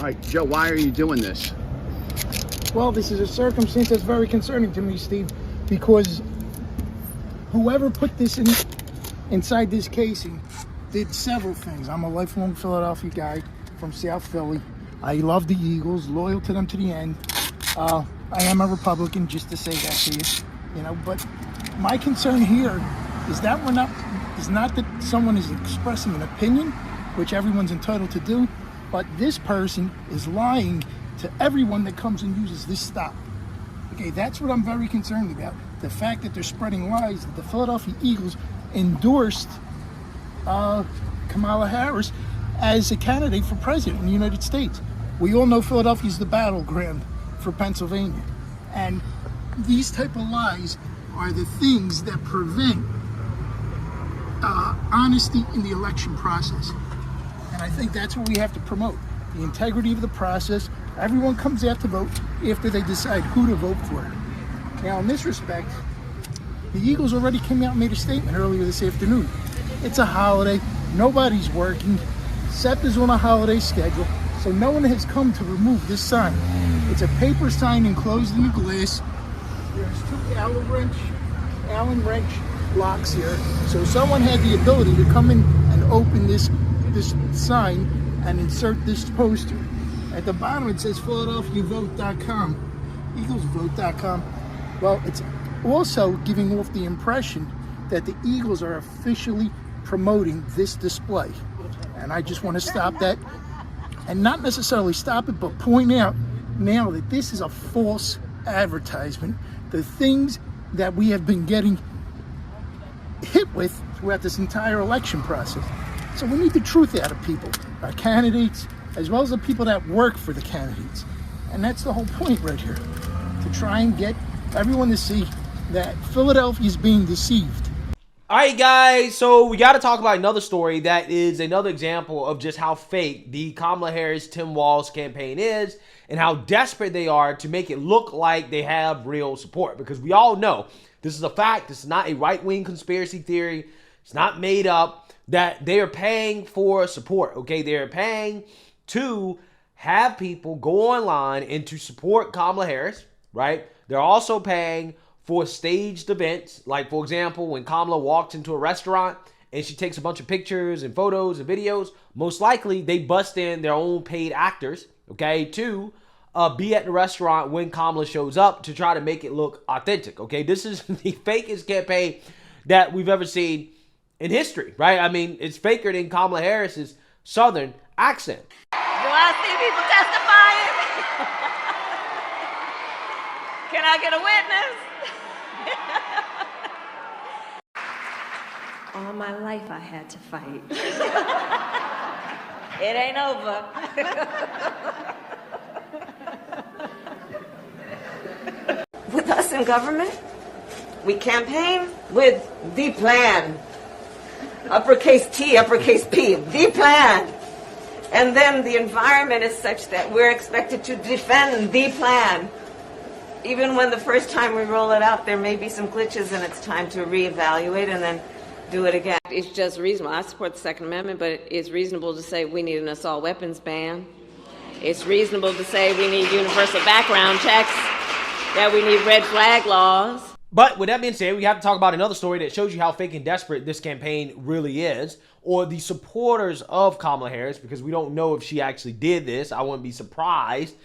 All right, Joe, why are you doing this? Well, this is a circumstance that's very concerning to me, Steve, because whoever put this inside this casing did several things. I'm a lifelong Philadelphia guy from South Philly. I love the Eagles, loyal to them to the end. I am a Republican, just to say that to you, but my concern here is that is not that someone is expressing an opinion, which everyone's entitled to do, but this person is lying to everyone that comes and uses this stop. Okay, that's what I'm very concerned about. The fact that they're spreading lies that the Philadelphia Eagles endorsed Kamala Harris as a candidate for president in the United States. We all know Philadelphia is the battleground for Pennsylvania. And these type of lies are the things that prevent honesty in the election process. And I think that's what we have to promote, the integrity of the process. Everyone comes out to vote after they decide who to vote for. Now, in this respect, the Eagles already came out and made a statement earlier this afternoon. It's a holiday, nobody's working, SEP is on a holiday schedule, so no one has come to remove this sign. It's a paper sign enclosed in the glass. There's two Allen wrench locks here, so someone had the ability to come in and open this sign and insert this poster. At the bottom it says PhiladelphiaVote.com, EaglesVote.com. Well, it's also giving off the impression that the Eagles are officially promoting this display. And I just want to stop that, and not necessarily stop it, but point out now that this is a false advertisement. The things that we have been getting hit with throughout this entire election process. So we need the truth out of people, our candidates, as well as the people that work for the candidates. And that's the whole point right here, to try and get everyone to see that Philadelphia is being deceived. All right, guys, so we got to talk about another story that is another example of just how fake the Kamala Harris, Tim Walz campaign is, and how desperate they are to make it look like they have real support. Because we all know, this is a fact, this is not a right-wing conspiracy theory, it's not made up, that they are paying for support, okay? They are paying to have people go online and to support Kamala Harris, right? They're also paying for staged events, like, for example, when Kamala walks into a restaurant and she takes a bunch of pictures and photos and videos, most likely they bust in their own paid actors, okay, to be at the restaurant when Kamala shows up to try to make it look authentic, okay? This is the fakest campaign that we've ever seen in history, right? I mean, it's faker than Kamala Harris's Southern accent. Do I see people testifying? Can I get a witness? All my life I had to fight. It ain't over. With us in government, we campaign with the plan. Uppercase T, uppercase P, the plan. And then the environment is such that we're expected to defend the plan. Even when the first time we roll it out, there may be some glitches and it's time to reevaluate and then do it again. It's just reasonable. I support the Second Amendment, but it's reasonable to say we need an assault weapons ban. It's reasonable to say we need universal background checks, that we need red flag laws. But with that being said, we have to talk about another story that shows you how fake and desperate this campaign really is, or the supporters of Kamala Harris, because we don't know if she actually did this. I wouldn't be surprised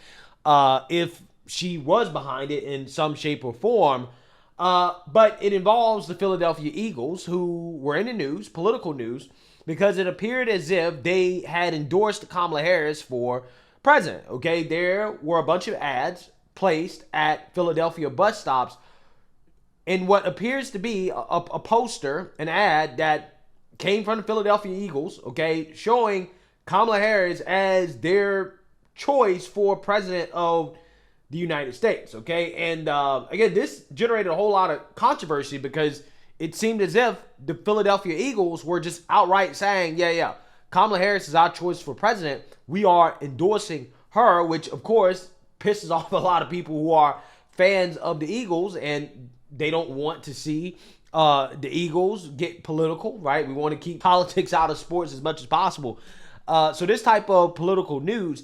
if she was behind it in some shape or form. But it involves the Philadelphia Eagles, who were in the news, political news, because it appeared as if they had endorsed Kamala Harris for president. Okay, there were a bunch of ads placed at Philadelphia bus stops in what appears to be a poster, an ad that came from the Philadelphia Eagles, okay, showing Kamala Harris as their choice for president of the United States, okay? And again, this generated a whole lot of controversy because it seemed as if the Philadelphia Eagles were just outright saying, yeah, Kamala Harris is our choice for president. We are endorsing her, which of course pisses off a lot of people who are fans of the Eagles, and they don't want to see the Eagles get political, right? We want to keep politics out of sports as much as possible. So this type of political news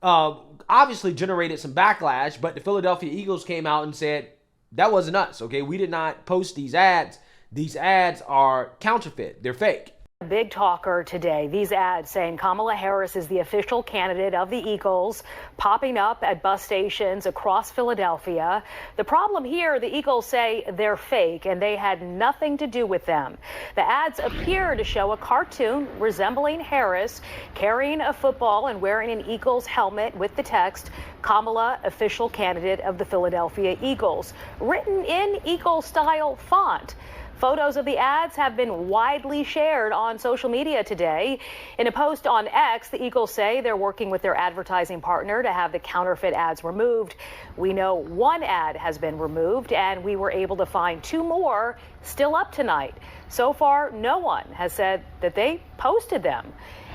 obviously generated some backlash, but the Philadelphia Eagles came out and said, that wasn't us, okay? We did not post these ads. These ads are counterfeit. They're fake. Big talker today. These ads saying Kamala Harris is the official candidate of the Eagles, popping up at bus stations across Philadelphia. The problem here, the Eagles say they're fake and they had nothing to do with them. The ads appear to show a cartoon resembling Harris carrying a football and wearing an Eagles helmet with the text, Kamala, official candidate of the Philadelphia Eagles, written in Eagle-style font. Photos of the ads have been widely shared on social media today. In a post on X, the Eagles say they're working with their advertising partner to have the counterfeit ads removed. We know one ad has been removed, and we were able to find 2 more still up tonight. So far, no one has said that they posted them.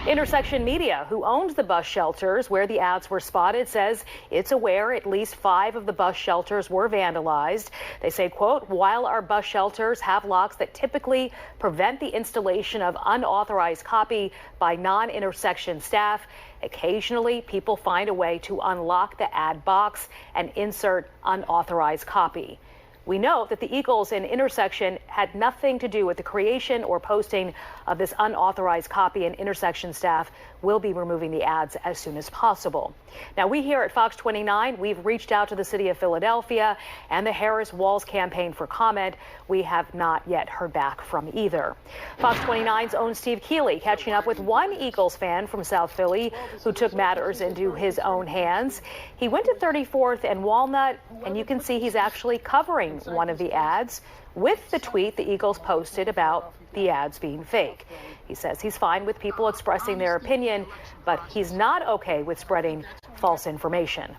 Intersection Media, who owns the bus shelters where the ads were spotted, says it's aware at least 5 of the bus shelters were vandalized. They say, quote, while our bus shelters have locks that typically prevent the installation of unauthorized copy by non-intersection staff, occasionally people find a way to unlock the ad box and insert unauthorized copy. We know that the Eagles and Intersection had nothing to do with the creation or posting of this unauthorized copy, and Intersection staff will be removing the ads as soon as possible. Now, we here at Fox 29, we've reached out to the city of Philadelphia and the Harris Walls campaign for comment. We have not yet heard back from either. Fox 29's own Steve Keeley catching up with one Eagles fan from South Philly who took matters into his own hands. He went to 34th and Walnut, and you can see he's actually covering one of the ads with the tweet the Eagles posted about the ads being fake. He says he's fine with people expressing their opinion, but he's not okay with spreading false information.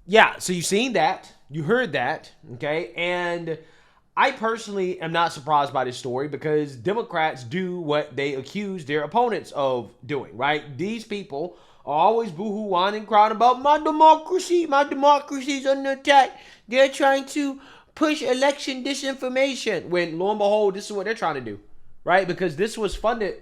Yeah, so you've seen that. You heard that, okay? And I personally am not surprised by this story because Democrats do what they accuse their opponents of doing, right? These people are always boohoo, whining, crying about my democracy is under attack. They're trying to push election disinformation when, lo and behold, this is what they're trying to do, right? Because this was funded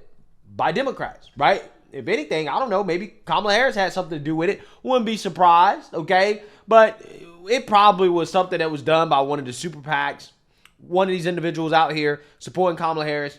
by Democrats, right? If anything, I don't know, maybe Kamala Harris had something to do with it. Wouldn't be surprised, okay? But it probably was something that was done by one of the super PACs, one of these individuals out here supporting Kamala Harris.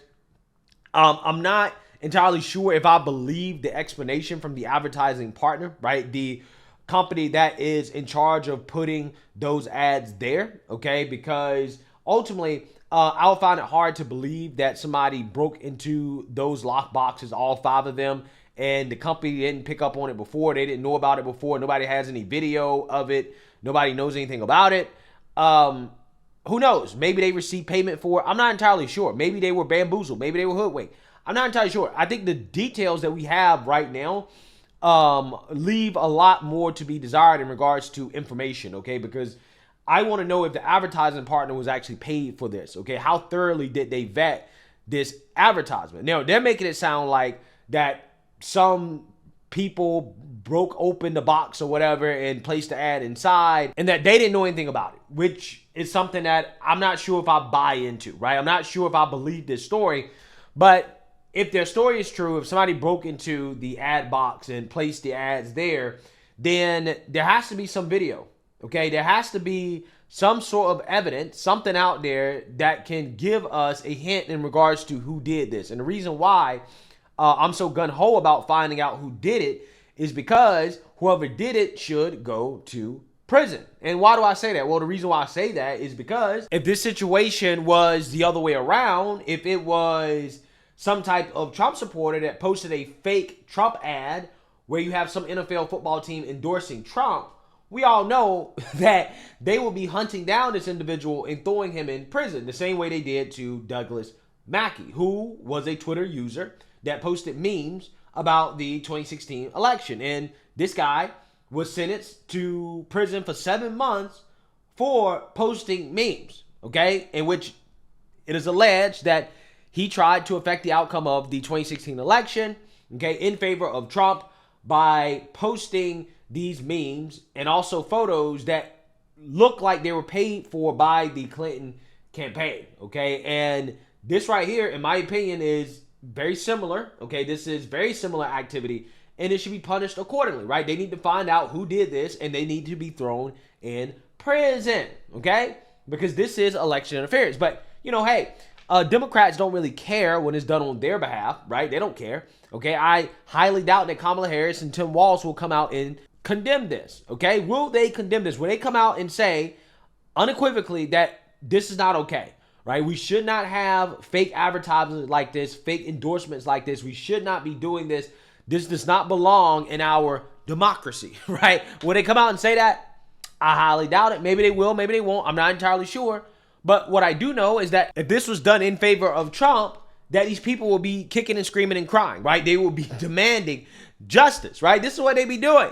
I'm not entirely sure if I believe the explanation from the advertising partner, right? The company that is in charge of putting those ads there, okay? Because ultimately, I'll find it hard to believe that somebody broke into those lock boxes, all 5 of them, and the company didn't pick up on it before. They didn't know about it before. Nobody has any video of it. Nobody knows anything about it. Who knows? Maybe they received payment for it. I'm not entirely sure. Maybe they were bamboozled. Maybe they were hoodwinked. I'm not entirely sure. I think the details that we have right now leave a lot more to be desired in regards to information, okay? Because I want to know if the advertising partner was actually paid for this, okay? How thoroughly did they vet this advertisement? Now, they're making it sound like that some people broke open the box or whatever and placed the ad inside and that they didn't know anything about it, which is something that I'm not sure if I buy into, right? I'm not sure if I believe this story, but if their story is true, if somebody broke into the ad box and placed the ads there, then there has to be some video, okay? There has to be some sort of evidence, something out there that can give us a hint in regards to who did this. And the reason why I'm so gung-ho about finding out who did it is because whoever did it should go to prison. And why do I say that? Well, the reason why I say that is because if this situation was the other way around, if it was some type of Trump supporter that posted a fake Trump ad where you have some NFL football team endorsing Trump, we all know that they will be hunting down this individual and throwing him in prison the same way they did to Douglas Mackey, who was a Twitter user that posted memes about the 2016 election. And this guy was sentenced to prison for 7 months for posting memes, okay? In which it is alleged that he tried to affect the outcome of the 2016 election, okay, in favor of Trump by posting these memes and also photos that look like they were paid for by the Clinton campaign, okay? And this right here, in my opinion, is very similar, okay? This is very similar activity and it should be punished accordingly, right? They need to find out who did this, and they need to be thrown in prison, okay? Because this is election interference. But, you know, hey, Democrats don't really care when it's done on their behalf, right? They don't care, okay? I highly doubt that Kamala Harris and Tim Walz will come out and condemn this, okay? Will they condemn this? Will they come out and say unequivocally that this is not okay, right? We should not have fake advertisements like this, fake endorsements like this. We should not be doing this. This does not belong in our democracy, right? Will they come out and say that? I highly doubt it. Maybe they will, maybe they won't. I'm not entirely sure. But what I do know is that if this was done in favor of Trump, that these people will be kicking and screaming and crying, right? They will be demanding justice, right? This is what they be doing.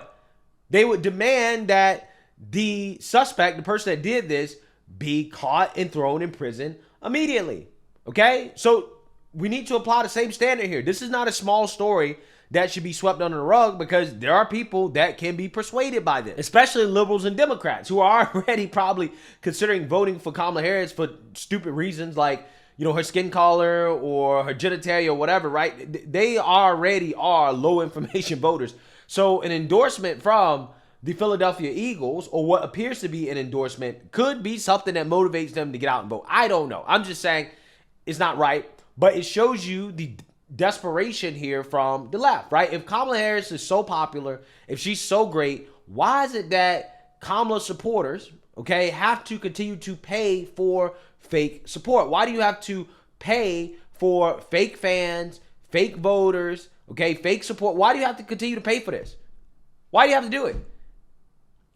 They would demand that the suspect, the person that did this, be caught and thrown in prison immediately, okay? So we need to apply the same standard here. This is not a small story that should be swept under the rug, because there are people that can be persuaded by this, especially liberals and Democrats who are already probably considering voting for Kamala Harris for stupid reasons like, you know, her skin color or her genitalia or whatever, right? They already are low information voters. So an endorsement from the Philadelphia Eagles, or what appears to be an endorsement, could be something that motivates them to get out and vote. I don't know. I'm just saying it's not right, but it shows you the desperation here from the left, right? If Kamala Harris is so popular, if she's so great, why is it that Kamala supporters, okay, have to continue to pay for fake support? Why do you have to pay for fake fans, fake voters, okay, fake support? Why do you have to continue to pay for this? Why do you have to do it?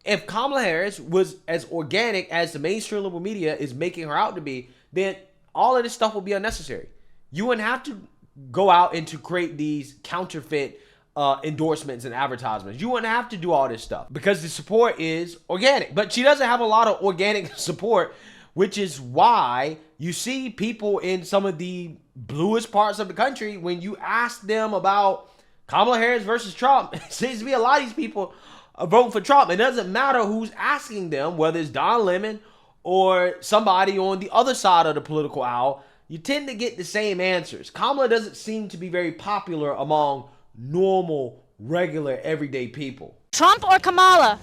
If Kamala Harris was as organic as the mainstream liberal media is making her out to be, then all of this stuff will be unnecessary. You wouldn't have to go out and to create these counterfeit endorsements and advertisements. You wouldn't have to do all this stuff because the support is organic. But she doesn't have a lot of organic support, which is why you see people in some of the bluest parts of the country, when you ask them about Kamala Harris versus Trump, it seems to be a lot of these people are voting for Trump. It doesn't matter who's asking them, whether it's Don Lemon or somebody on the other side of the political aisle. You tend to get the same answers. Kamala doesn't seem to be very popular among normal, regular, everyday people. Trump or Kamala?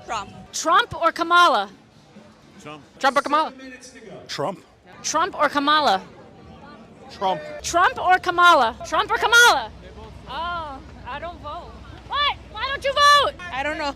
Trump. Trump or Kamala? Trump. Trump or Kamala? Trump. Trump or Kamala? Trump. Trump or Kamala? Trump or Kamala? Oh, I don't vote. What? Why don't you vote? I don't know.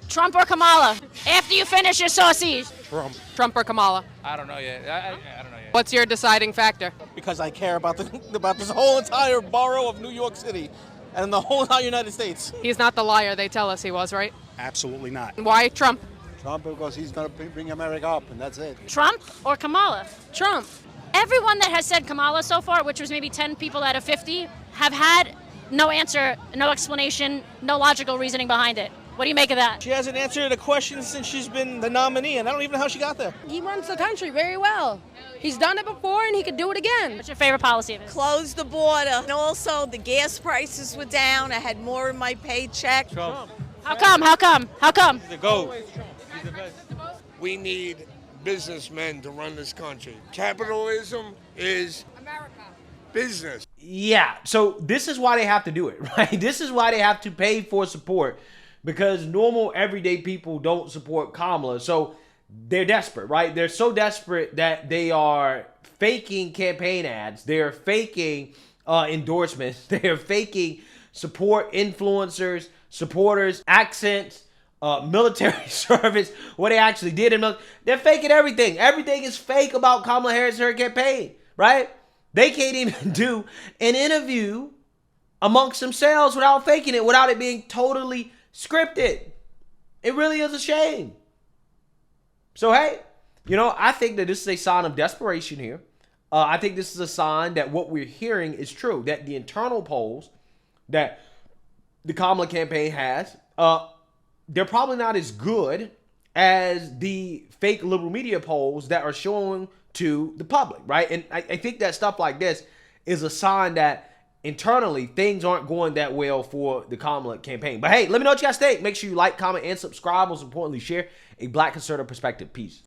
Trump or Kamala? After you finish your sausage. Trump. Trump or Kamala? I don't know yet. I don't know yet. What's your deciding factor? Because I care about this whole entire borough of New York City and the whole entire United States. He's not the liar they tell us he was, right? Absolutely not. Why Trump? Trump, because he's going to bring America up, and that's it. Trump or Kamala? Trump. Everyone that has said Kamala so far, which was maybe 10 people out of 50, have had no answer, no explanation, no logical reasoning behind it. What do you make of that? She hasn't answered a question since she's been the nominee, and I don't even know how she got there. He runs the country very well. He's done it before, and he could do it again. What's your favorite policy of his? Close the border. And also, the gas prices were down. I had more in my paycheck. Trump. How come? How come? How come? The GOAT. He's the best. We need businessmen to run this country. Capitalism is business. Yeah, so this is why they have to do it, right? This is why they have to pay for support, because normal everyday people don't support Kamala. So they're desperate, right? They're so desperate that they are faking campaign ads. They're faking endorsements. They're faking support influencers, supporters, accents, military service, what they actually did. They're faking everything. Everything is fake about Kamala Harris and her campaign, right? They can't even do an interview amongst themselves without faking it, without it being totally scripted. It really is a shame. So, hey, you know, I think that this is a sign of desperation here. I think this is a sign that what we're hearing is true, that the internal polls that the Kamala campaign has, they're probably not as good as the fake liberal media polls that are showing to the public, right? And I think that stuff like this is a sign that internally things aren't going that well for the Kamala campaign. But hey, let me know what you guys think. Make sure you like, comment, and subscribe. Most importantly, share a Black conservative perspective. Peace.